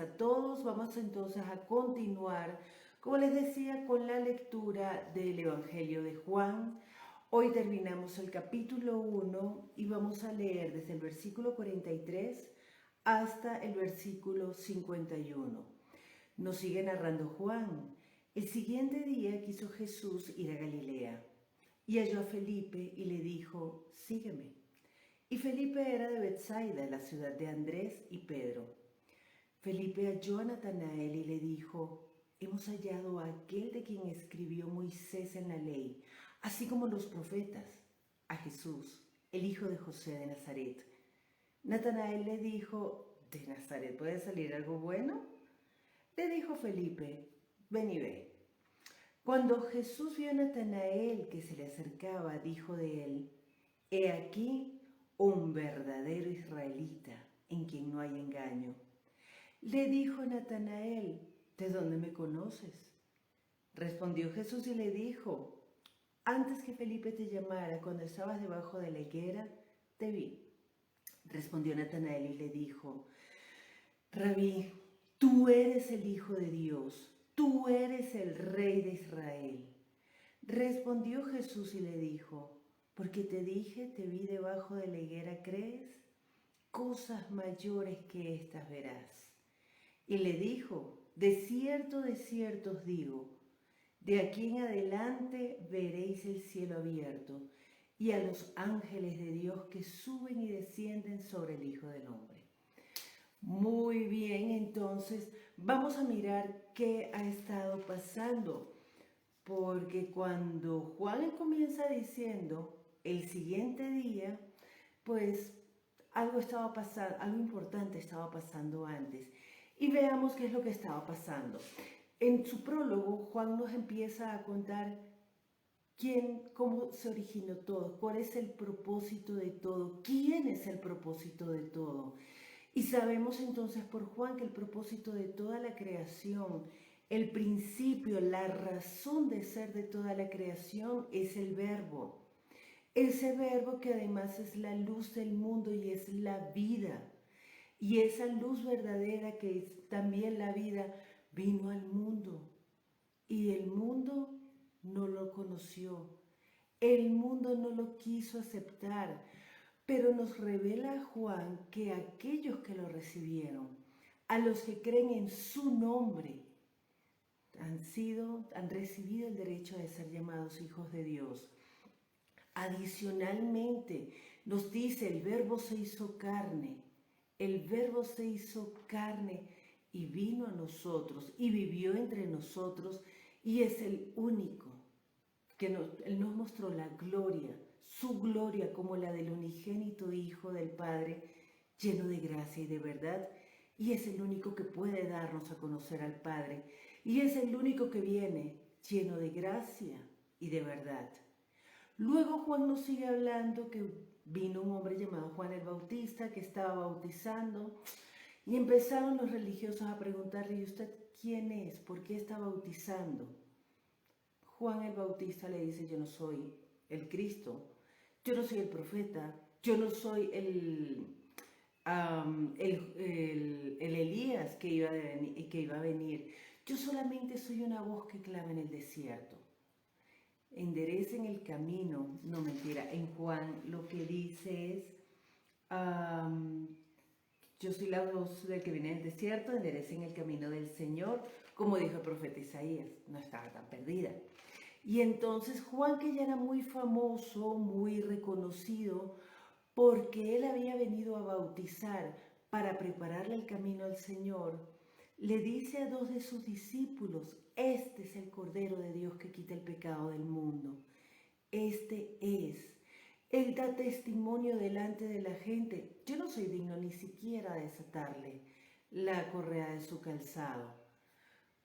a todos. Vamos entonces a continuar, como les decía, con la lectura del Evangelio de Juan. Hoy terminamos el capítulo 1 y vamos a leer desde el versículo 43 hasta el versículo 51. Nos sigue narrando Juan. El siguiente día quiso Jesús ir a Galilea y halló a Felipe y le dijo: sígueme. Y Felipe era de Betsaida, la ciudad de Andrés y Pedro. Felipe halló a Natanael y le dijo: hemos hallado a aquel de quien escribió Moisés en la ley, así como los profetas, a Jesús, el hijo de José de Nazaret. Natanael le dijo: ¿de Nazaret puede salir algo bueno? Le dijo Felipe: ven y ve. Cuando Jesús vio a Natanael que se le acercaba, dijo de él: he aquí un verdadero israelita en quien no hay engaño. Le dijo Natanael: ¿de dónde me conoces? Respondió Jesús y le dijo: antes que Felipe te llamara, cuando estabas debajo de la higuera, te vi. Respondió Natanael y le dijo: Rabí, tú eres el Hijo de Dios, tú eres el Rey de Israel. Respondió Jesús y le dijo: porque te dije, te vi debajo de la higuera, ¿crees? Cosas mayores que estas verás. Y le dijo: de cierto os digo, de aquí en adelante veréis el cielo abierto y a los ángeles de Dios que suben y descienden sobre el Hijo del Hombre. Muy bien, entonces vamos a mirar qué ha estado pasando, porque cuando Juan comienza diciendo el siguiente día, pues algo estaba pasando, algo importante estaba pasando antes. Y veamos qué es lo que estaba pasando. En su prólogo, Juan nos empieza a contar cómo se originó todo, cuál es el propósito de todo, quién es el propósito de todo. Y sabemos entonces por Juan que el propósito de toda la creación, el principio, la razón de ser de toda la creación es el Verbo. Ese Verbo que además es la luz del mundo y es la vida. Y esa luz verdadera que es también la vida vino al mundo. Y el mundo no lo conoció. El mundo no lo quiso aceptar. Pero nos revela Juan que aquellos que lo recibieron, a los que creen en su nombre, han recibido el derecho de ser llamados hijos de Dios. Adicionalmente, nos dice: el Verbo se hizo carne. El Verbo se hizo carne y vino a nosotros y vivió entre nosotros, y es el único que Él nos mostró la gloria, su gloria como la del unigénito Hijo del Padre, lleno de gracia y de verdad, y es el único que puede darnos a conocer al Padre, y es el único que viene lleno de gracia y de verdad. Luego Juan nos sigue hablando que vino un hombre llamado Juan el Bautista que estaba bautizando, y empezaron los religiosos a preguntarle: ¿y usted quién es? ¿Por qué está bautizando? Juan el Bautista le dice: yo no soy el Cristo, yo no soy el profeta, yo no soy el Elías que iba a venir. Yo solamente soy una voz que clama en el desierto. Enderecen el camino. No, mentira. En Juan lo que dice es: yo soy la voz del que viene del desierto, enderecen el camino del Señor, como dijo el profeta Isaías. No estaba tan perdida. Y entonces Juan, que ya era muy famoso, muy reconocido, porque él había venido a bautizar para prepararle el camino al Señor, le dice a dos de sus discípulos: este es el Cordero de Dios que quita el pecado del mundo. Este es. Él da testimonio delante de la gente: yo no soy digno ni siquiera de desatarle la correa de su calzado.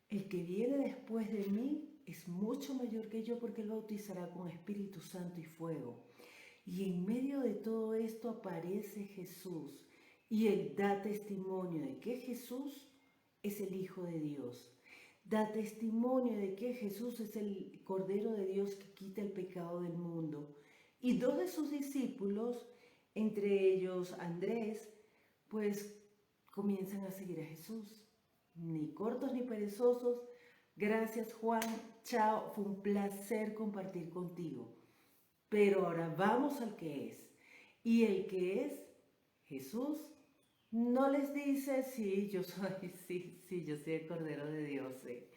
El que viene después de mí es mucho mayor que yo, porque él bautizará con Espíritu Santo y fuego. Y en medio de todo esto aparece Jesús, y él da testimonio de que Jesús es el Hijo de Dios. Da testimonio de que Jesús es el Cordero de Dios que quita el pecado del mundo. Y dos de sus discípulos, entre ellos Andrés, pues comienzan a seguir a Jesús. ni cortos ni perezosos. Gracias, Juan. Chao, fue un placer compartir contigo. Pero ahora vamos al que es. Y el que es Jesús no les dice, sí, yo soy, sí, yo soy el Cordero de Dios. Sí.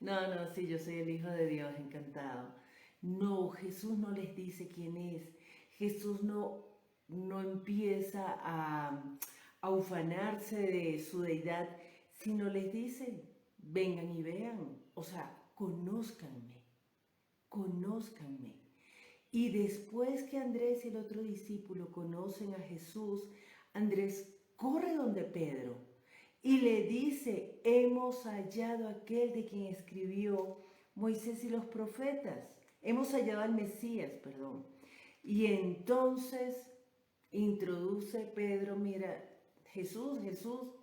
No, sí, yo soy el Hijo de Dios, encantado. No, Jesús no les dice quién es. Jesús no empieza a ufanarse de su deidad, sino les dice, vengan y vean, o sea, conózcanme. Y después que Andrés y el otro discípulo conocen a Jesús, Andrés corre donde Pedro y le dice, hemos hallado a aquel de quien escribió Moisés y los profetas. Hemos hallado al Mesías, perdón. Y entonces introduce Pedro, mira, Jesús,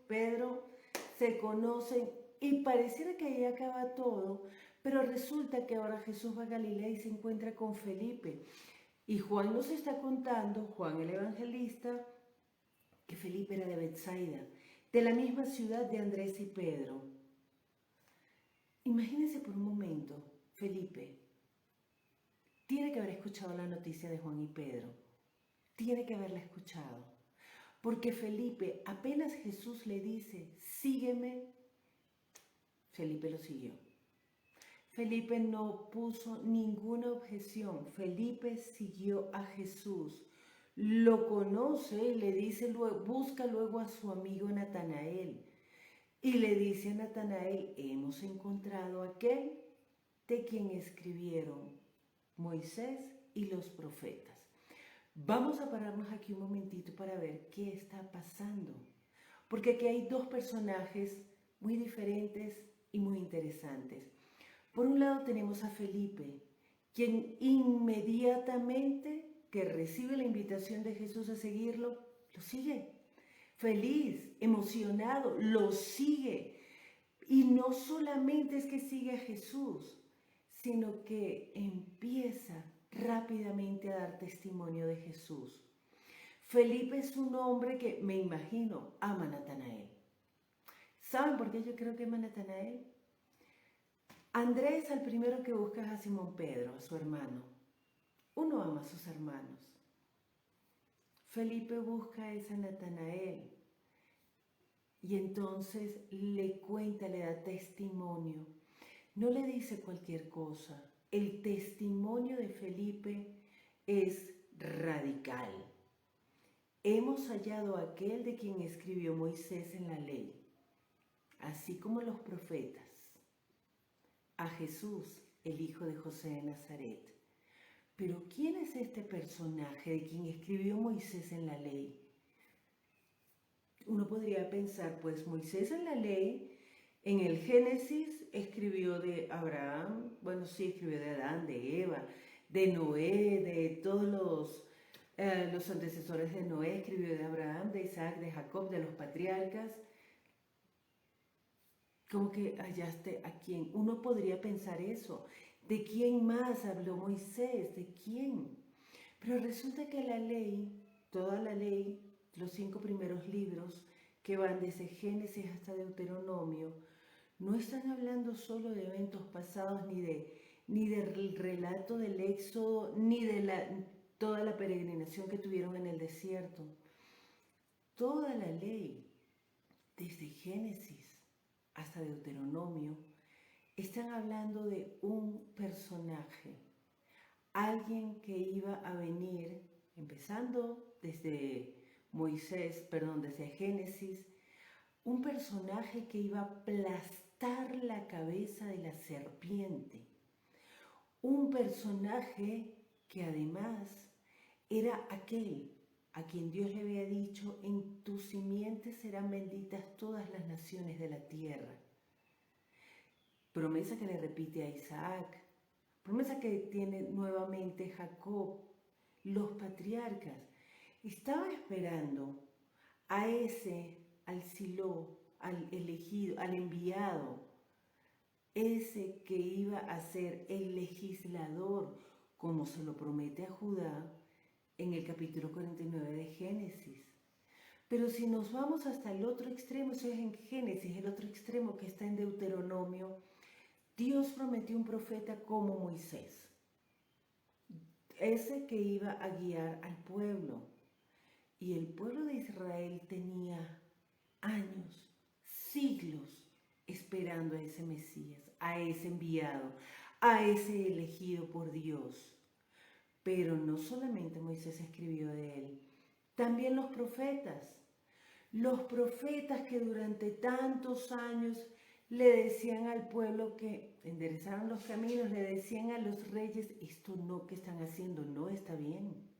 Pedro, se conocen y pareciera que ahí acaba todo, pero resulta que ahora Jesús va a Galilea y se encuentra con Felipe. Y Juan nos está contando, Juan el evangelista, que Felipe era de Betsaida, de la misma ciudad de Andrés y Pedro. Imagínense por un momento, Felipe tiene que haber escuchado la noticia de Juan y Pedro. Tiene que haberla escuchado. Porque Felipe, apenas Jesús le dice, sígueme, Felipe lo siguió. Felipe no puso ninguna objeción. Felipe siguió a Jesús. Lo conoce y le dice, busca luego a su amigo Natanael. Y le dice a Natanael, hemos encontrado a aquel de quien escribieron Moisés y los profetas. Vamos a pararnos aquí un momentito para ver qué está pasando. Porque aquí hay dos personajes muy diferentes y muy interesantes. Por un lado tenemos a Felipe, quien inmediatamente que recibe la invitación de Jesús a seguirlo, lo sigue. Feliz, emocionado, lo sigue. Y no solamente es que sigue a Jesús, sino que empieza rápidamente a dar testimonio de Jesús. Felipe es un hombre que, me imagino, ama a Natanael. ¿Saben por qué yo creo que ama a Natanael? Andrés al primero que busca es a Simón Pedro, a su hermano. Uno ama a sus hermanos. Felipe busca a Natanael y entonces le cuenta, le da testimonio. No le dice cualquier cosa. El testimonio de Felipe es radical. Hemos hallado a aquel de quien escribió Moisés en la ley, así como los profetas, a Jesús, el hijo de José de Nazaret. Pero ¿quién es este personaje de quien escribió Moisés en la ley? Uno podría pensar, pues Moisés en la ley, en el Génesis escribió de Abraham, bueno sí, escribió de Adán, de Eva, de Noé, de todos los antecesores de Noé, escribió de Abraham, de Isaac, de Jacob, de los patriarcas. Como que hallaste a quién. Uno podría pensar eso. ¿De quién más habló Moisés? ¿De quién? Pero resulta que la ley, toda la ley, los 5 primeros libros que van desde Génesis hasta Deuteronomio, no están hablando solo de eventos pasados ni del relato del Éxodo, ni de toda la peregrinación que tuvieron en el desierto. Toda la ley, desde Génesis hasta Deuteronomio, están hablando de un personaje, alguien que iba a venir, empezando desde desde Génesis, un personaje que iba a aplastar la cabeza de la serpiente, un personaje que además era aquel a quien Dios le había dicho, en tu simiente serán benditas todas las naciones de la tierra. Promesa que le repite a Isaac, promesa que tiene nuevamente Jacob, los patriarcas. Estaba esperando a al Silo, al elegido, al enviado, ese que iba a ser el legislador, como se lo promete a Judá en el capítulo 49 de Génesis. Pero si nos vamos hasta el otro extremo, eso es en Génesis, el otro extremo que está en Deuteronomio, Dios prometió un profeta como Moisés, ese que iba a guiar al pueblo. Y el pueblo de Israel tenía años, siglos, esperando a ese Mesías, a ese enviado, a ese elegido por Dios. Pero no solamente Moisés escribió de él, también los profetas que durante tantos años le decían al pueblo que enderezaron los caminos, le decían a los reyes, esto no que están haciendo no está bien.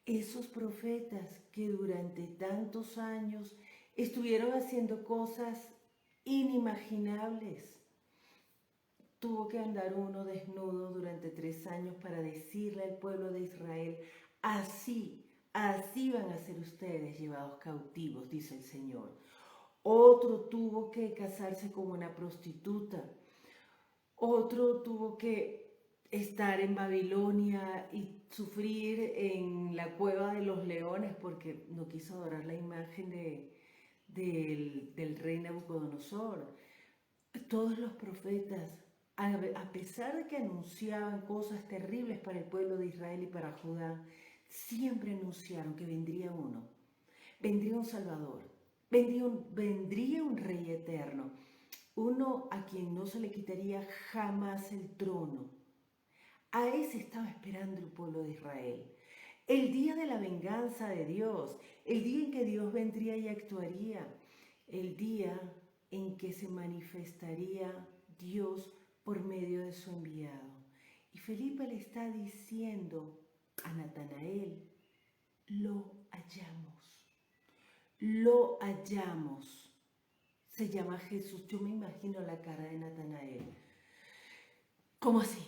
Esos profetas que durante tantos años estuvieron haciendo cosas inimaginables. Tuvo que andar uno desnudo durante 3 años para decirle al pueblo de Israel, así van a ser ustedes llevados cautivos, dice el Señor. Otro tuvo que casarse con una prostituta. Otro tuvo que estar en Babilonia y sufrir en la cueva de los leones porque no quiso adorar la imagen del rey Nabucodonosor. Todos los profetas, a pesar de que anunciaban cosas terribles para el pueblo de Israel y para Judá, siempre anunciaron que vendría uno, vendría un Salvador, vendría un Rey eterno, uno a quien no se le quitaría jamás el trono. A ese estaba esperando el pueblo de Israel. El día de la venganza de Dios, el día en que Dios vendría y actuaría, el día en que se manifestaría Dios por medio de su enviado. Y Felipe le está diciendo a Natanael, lo hallamos. Se llama Jesús. Yo me imagino la cara de Natanael. ¿Cómo así?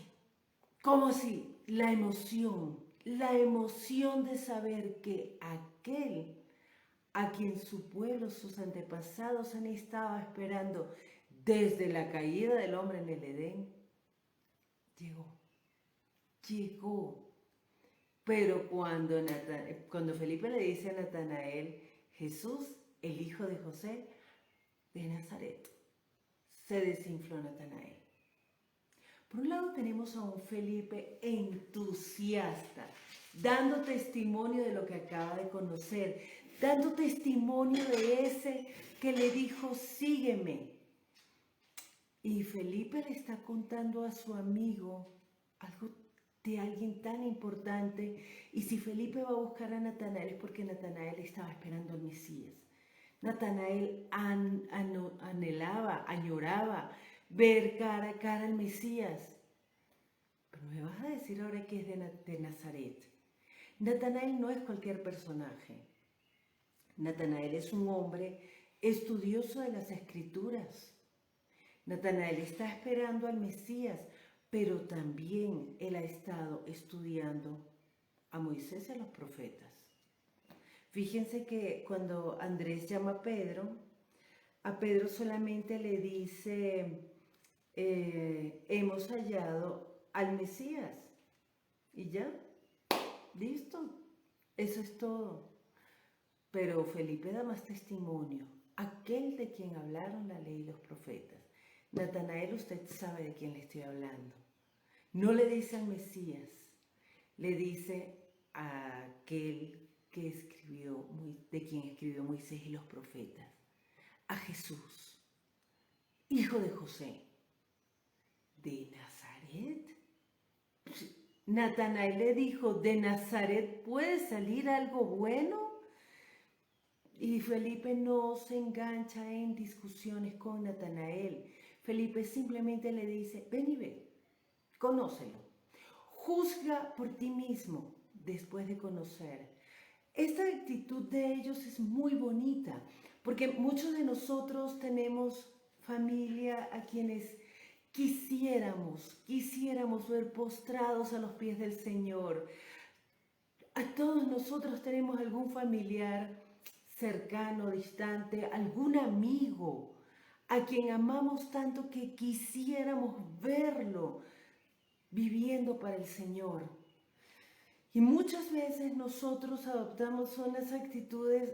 ¿Cómo así? La emoción de saber que aquel a quien su pueblo, sus antepasados han estado esperando desde la caída del hombre en el Edén, llegó. Pero cuando Felipe le dice a Natanael, Jesús, el hijo de José de Nazaret, se desinfló Natanael. Por un lado tenemos a un Felipe entusiasta, dando testimonio de lo que acaba de conocer, dando testimonio de ese que le dijo, sígueme. Y Felipe le está contando a su amigo algo de alguien tan importante. Y si Felipe va a buscar a Natanael es porque Natanael estaba esperando al Mesías. Natanael anhelaba, añoraba ver cara a cara al Mesías. Pero me vas a decir ahora que es de Nazaret. Natanael no es cualquier personaje. Natanael es un hombre estudioso de las Escrituras. Natanael está esperando al Mesías, pero también él ha estado estudiando a Moisés y a los profetas. Fíjense que cuando Andrés llama a Pedro solamente le dice, hemos hallado al Mesías. Y ya, listo, eso es todo. Pero Felipe da más testimonio, aquel de quien hablaron la ley y los profetas. Natanael, usted sabe de quién le estoy hablando. No le dice al Mesías, le dice a aquel de quien escribió Moisés y los profetas, a Jesús, hijo de José, de Nazaret. Natanael le dijo, ¿de Nazaret puede salir algo bueno? Y Felipe no se engancha en discusiones con Natanael. Felipe simplemente le dice, ven y ve, conócelo. Juzga por ti mismo después de conocer. Esta actitud de ellos es muy bonita, porque muchos de nosotros tenemos familia a quienes quisiéramos ver postrados a los pies del Señor. A todos nosotros tenemos algún familiar cercano, distante, algún amigo a quien amamos tanto que quisiéramos verlo viviendo para el Señor. Y muchas veces nosotros adoptamos unas actitudes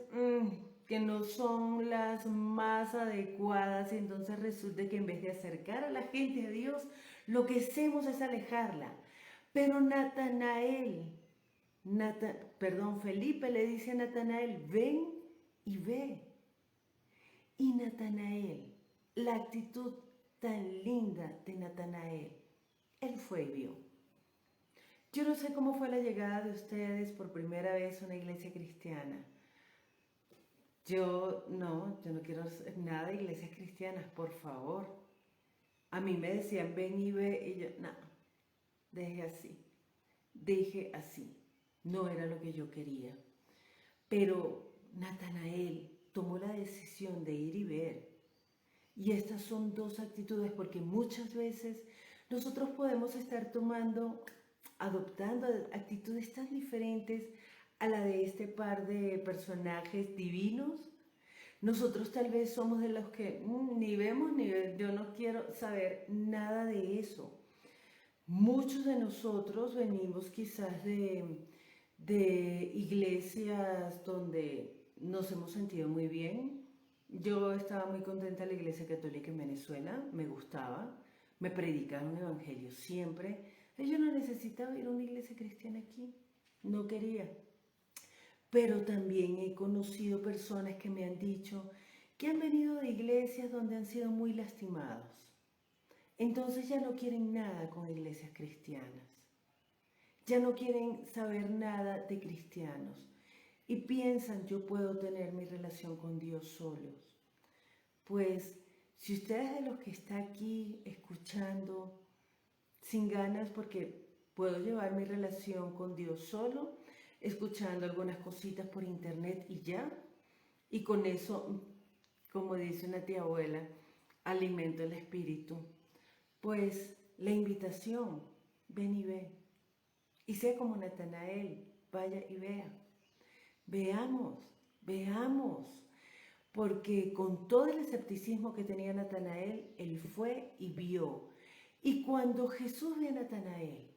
que no son las más adecuadas y entonces resulta que en vez de acercar a la gente a Dios, lo que hacemos es alejarla. Pero Felipe le dice a Natanael, ven y ve. Y Natanael, la actitud tan linda de Natanael, él fue y vio. Yo no sé cómo fue la llegada de ustedes por primera vez a una iglesia cristiana. Yo no quiero nada de iglesias cristianas, por favor. A mí me decían, ven y ve, y yo, no, dije así. No era lo que yo quería. Pero Natanael tomó la decisión de ir y ver. Y estas son dos actitudes, porque muchas veces nosotros podemos estar adoptando actitudes tan diferentes a la de este par de personajes divinos. Nosotros tal vez somos de los que ni vemos, yo no quiero saber nada de eso. Muchos de nosotros venimos quizás de iglesias donde nos hemos sentido muy bien. Yo estaba muy contenta en la iglesia católica en Venezuela, me gustaba, me predicaron evangelio siempre. Yo no necesitaba ir a una iglesia cristiana aquí, no quería. Pero también he conocido personas que me han dicho que han venido de iglesias donde han sido muy lastimados. Entonces ya no quieren nada con iglesias cristianas. Ya no quieren saber nada de cristianos. Y piensan, yo puedo tener mi relación con Dios solos. Pues, si usted es de los que está aquí escuchando, sin ganas, porque puedo llevar mi relación con Dios solo, escuchando algunas cositas por internet y ya, y con eso, como dice una tía abuela, alimento el espíritu. Pues la invitación, ven y ve. Y sea como Natanael, vaya y vea. Veamos. Porque con todo el escepticismo que tenía Natanael, él fue y vio. Y cuando Jesús ve a Natanael,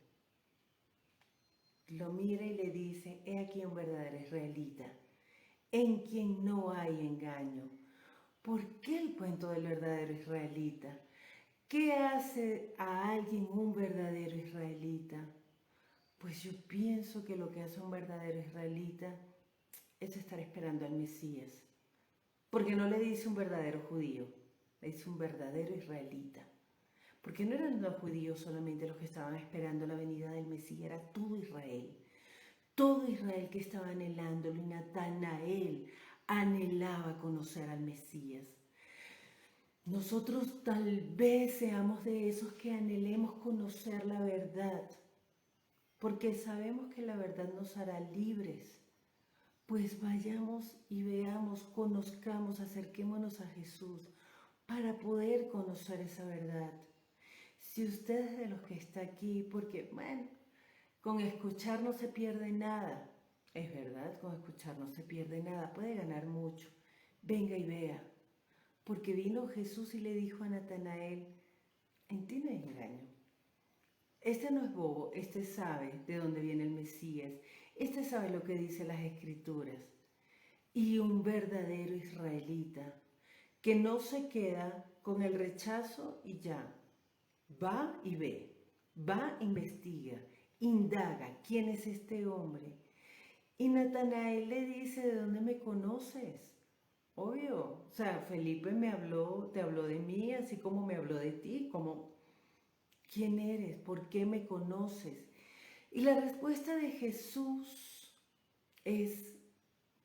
lo mira y le dice, he aquí un verdadero israelita, en quien no hay engaño. ¿Por qué el cuento del verdadero israelita? ¿Qué hace a alguien un verdadero israelita? Pues yo pienso que lo que hace un verdadero israelita es estar esperando al Mesías. Porque no le dice un verdadero judío, le dice un verdadero israelita. Porque no eran los judíos solamente los que estaban esperando la venida del Mesías, era todo Israel. Todo Israel que estaba anhelándolo, y Natanael anhelaba conocer al Mesías. Nosotros tal vez seamos de esos que anhelemos conocer la verdad, porque sabemos que la verdad nos hará libres. Pues vayamos y veamos, conozcamos, acerquémonos a Jesús para poder conocer esa verdad. Si usted es de los que está aquí, porque bueno, con escuchar no se pierde nada, es verdad, con escuchar no se pierde nada, puede ganar mucho. Venga y vea, porque vino Jesús y le dijo a Natanael, en ti no hay engaño. Este no es bobo, este sabe de dónde viene el Mesías, este sabe lo que dice las Escrituras. Y un verdadero israelita que no se queda con el rechazo y ya, va y ve, va, investiga, indaga quién es este hombre. Y Natanael le dice, ¿de dónde me conoces? Obvio, o sea, Felipe te habló de mí, así como me habló de ti, como, ¿quién eres? ¿Por qué me conoces? Y la respuesta de Jesús es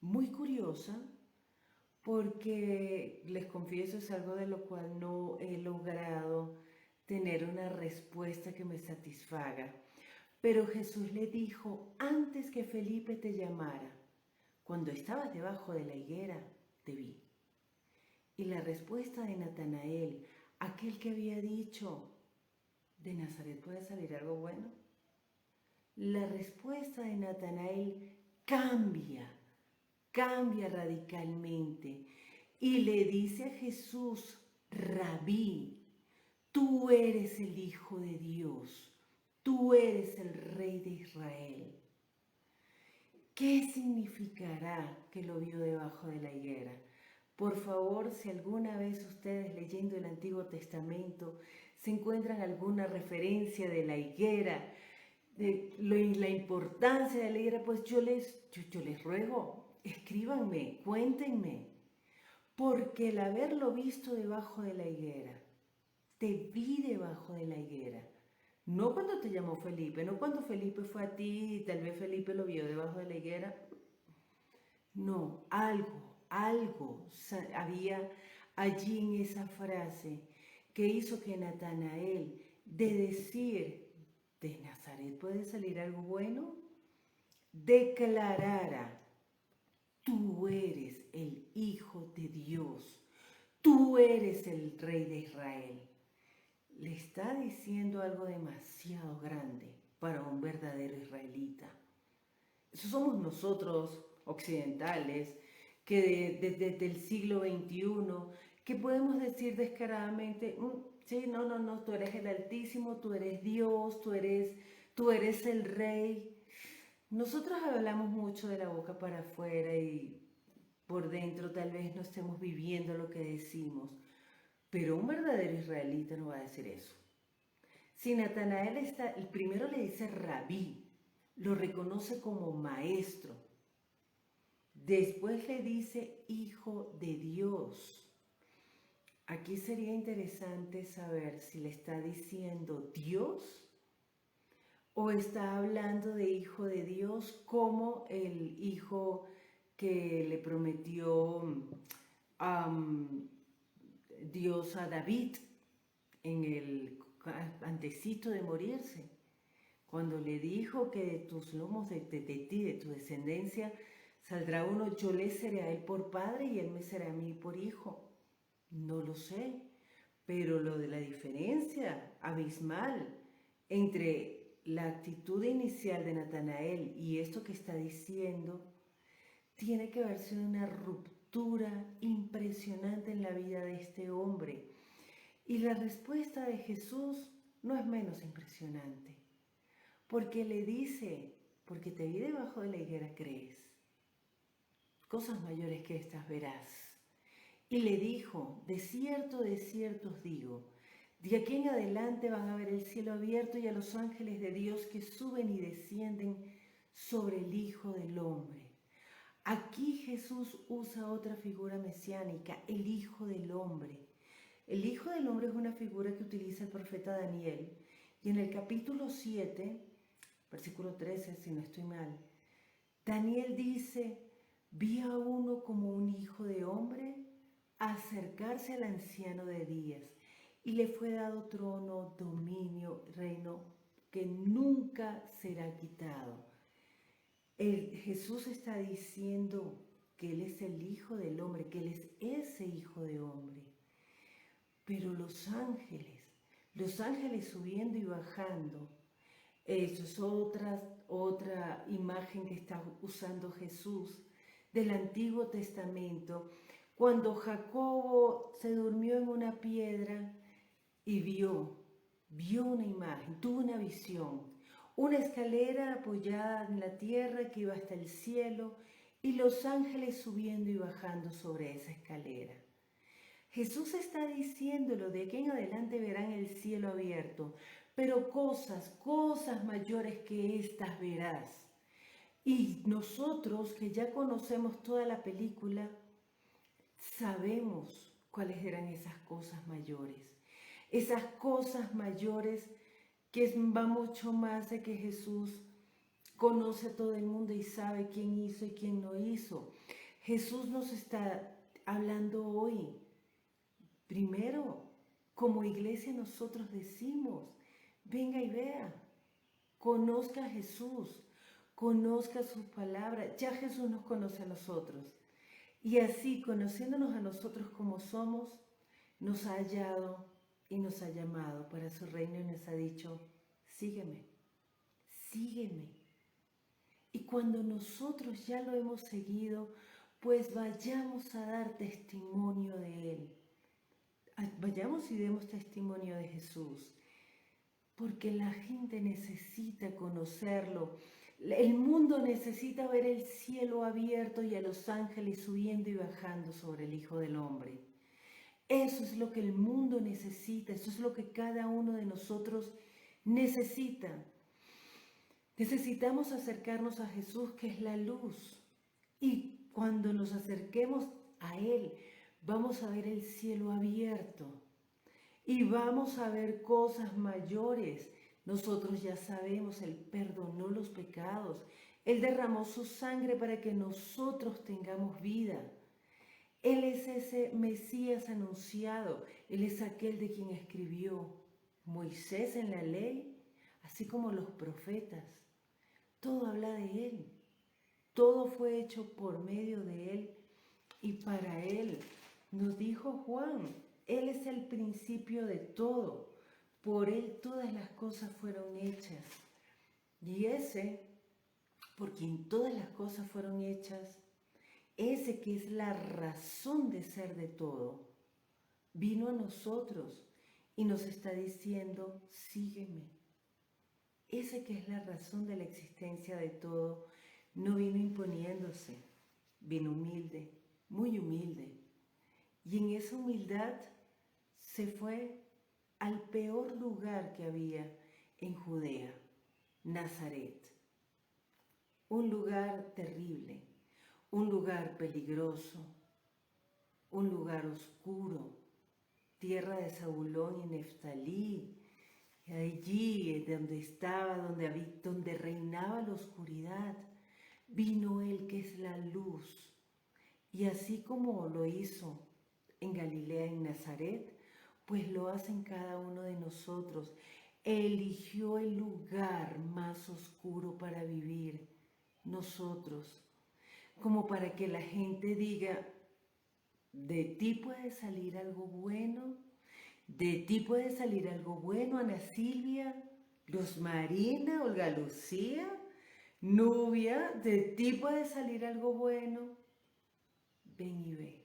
muy curiosa, porque les confieso es algo de lo cual no he logrado tener una respuesta que me satisfaga. Pero Jesús le dijo, antes que Felipe te llamara, cuando estabas debajo de la higuera, te vi. Y la respuesta de Natanael, aquel que había dicho, ¿de Nazaret puede salir algo bueno? La respuesta de Natanael cambia radicalmente y le dice a Jesús, Rabí, tú eres el Hijo de Dios, tú eres el Rey de Israel. ¿Qué significará que lo vio debajo de la higuera? Por favor, si alguna vez ustedes leyendo el Antiguo Testamento se encuentran alguna referencia de la higuera, de la importancia de la higuera, pues yo les ruego, escríbanme, cuéntenme, porque el haberlo visto debajo de la higuera, te vi debajo de la higuera, no cuando te llamó Felipe, no cuando Felipe fue a ti y tal vez Felipe lo vio debajo de la higuera, no, algo había allí en esa frase que hizo que Natanael, de decir, de Nazaret puede salir algo bueno, declarara, tú eres el Hijo de Dios, tú eres el Rey de Israel. Le está diciendo algo demasiado grande para un verdadero israelita. Eso somos nosotros occidentales, que desde el siglo XXI, que podemos decir descaradamente, sí, no, tú eres el Altísimo, tú eres Dios, tú eres el Rey. Nosotros hablamos mucho de la boca para afuera y por dentro tal vez no estemos viviendo lo que decimos, pero un verdadero israelita no va a decir eso. Si Natanael está, el primero le dice rabí, lo reconoce como maestro. Después le dice hijo de Dios. Aquí sería interesante saber si le está diciendo Dios o está hablando de hijo de Dios como el hijo que le prometió Dios a David en el antecito de morirse, cuando le dijo que de tus lomos, de ti, de tu descendencia, saldrá uno, yo le seré a él por padre y él me será a mí por hijo. No lo sé, pero lo de la diferencia abismal entre la actitud inicial de Natanael y esto que está diciendo, tiene que haber sido una ruptura impresionante en la vida de este hombre. Y la respuesta de Jesús no es menos impresionante, porque le dice, porque te vi debajo de la higuera, crees, cosas mayores que estas verás. Y le dijo, de cierto os digo, de aquí en adelante van a ver el cielo abierto y a los ángeles de Dios que suben y descienden sobre el Hijo del Hombre. Aquí Jesús usa otra figura mesiánica, el Hijo del Hombre. El Hijo del Hombre es una figura que utiliza el profeta Daniel, y en el capítulo 7, versículo 13, si no estoy mal, Daniel dice, vi a uno como un hijo de hombre acercarse al anciano de días, y le fue dado trono, dominio, reino que nunca será quitado. Jesús está diciendo que Él es el Hijo del Hombre, que Él es ese Hijo de Hombre. Pero los ángeles subiendo y bajando, eso es otra imagen que está usando Jesús del Antiguo Testamento, cuando Jacobo se durmió en una piedra y vio una imagen, tuvo una visión, una escalera apoyada en la tierra que iba hasta el cielo y los ángeles subiendo y bajando sobre esa escalera. Jesús está diciéndolo, de aquí en adelante verán el cielo abierto, pero cosas mayores que estas verás. Y nosotros que ya conocemos toda la película, sabemos cuáles eran esas cosas mayores. Esas cosas mayores que va mucho más de que Jesús conoce a todo el mundo y sabe quién hizo y quién no hizo. Jesús nos está hablando hoy. Primero, como iglesia nosotros decimos, venga y vea, conozca a Jesús, conozca sus palabras. Ya Jesús nos conoce a nosotros. Y así, conociéndonos a nosotros como somos, nos ha hallado y nos ha llamado para su reino y nos ha dicho, sígueme, sígueme. Y cuando nosotros ya lo hemos seguido, pues vayamos a dar testimonio de Él. Vayamos y demos testimonio de Jesús, porque la gente necesita conocerlo. El mundo necesita ver el cielo abierto y a los ángeles subiendo y bajando sobre el Hijo del Hombre. Eso es lo que el mundo necesita, eso es lo que cada uno de nosotros necesita. Necesitamos acercarnos a Jesús, que es la luz. Y cuando nos acerquemos a Él, vamos a ver el cielo abierto. Y vamos a ver cosas mayores. Nosotros ya sabemos, Él perdonó los pecados. Él derramó su sangre para que nosotros tengamos vida. Él es ese Mesías anunciado. Él es aquel de quien escribió Moisés en la ley, así como los profetas. Todo habla de Él. Todo fue hecho por medio de Él y para Él. Nos dijo Juan, Él es el principio de todo. Por Él todas las cosas fueron hechas. Y ese, por quien todas las cosas fueron hechas, ese que es la razón de ser de todo, vino a nosotros y nos está diciendo, sígueme. Ese que es la razón de la existencia de todo, no vino imponiéndose, vino humilde, muy humilde. Y en esa humildad se fue al peor lugar que había en Judea, Nazaret. Un lugar terrible, un lugar peligroso, un lugar oscuro, tierra de Zabulón y Neftalí. Allí donde estaba, donde reinaba la oscuridad, vino Él que es la luz. Y así como lo hizo en Galilea, en Nazaret, pues lo hace en cada uno de nosotros. Eligió el lugar más oscuro para vivir, nosotros, como para que la gente diga, de ti puede salir algo bueno. De ti puede salir algo bueno, Ana Silvia, Luz Marina, Olga Lucía, Nubia, de ti puede salir algo bueno. Ven y ve.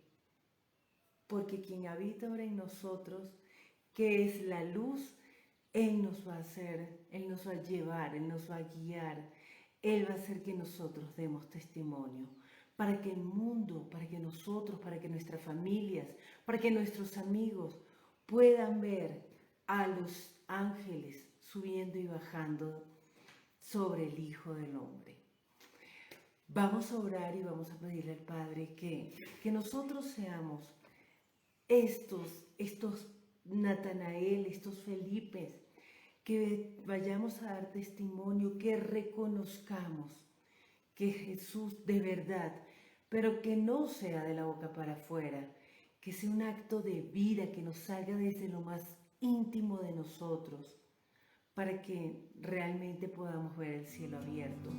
Porque quien habita ahora en nosotros, que es la luz, Él nos va a hacer, Él nos va a llevar, Él nos va a guiar. Él va a hacer que nosotros demos testimonio. Para que el mundo, para que nosotros, para que nuestras familias, para que nuestros amigos puedan ver a los ángeles subiendo y bajando sobre el Hijo del Hombre. Vamos a orar y vamos a pedirle al Padre que nosotros seamos estos Natanael, estos Felipes, que vayamos a dar testimonio, que reconozcamos que Jesús de verdad, pero que no sea de la boca para afuera, que sea un acto de vida que nos salga desde lo más íntimo de nosotros, para que realmente podamos ver el cielo abierto.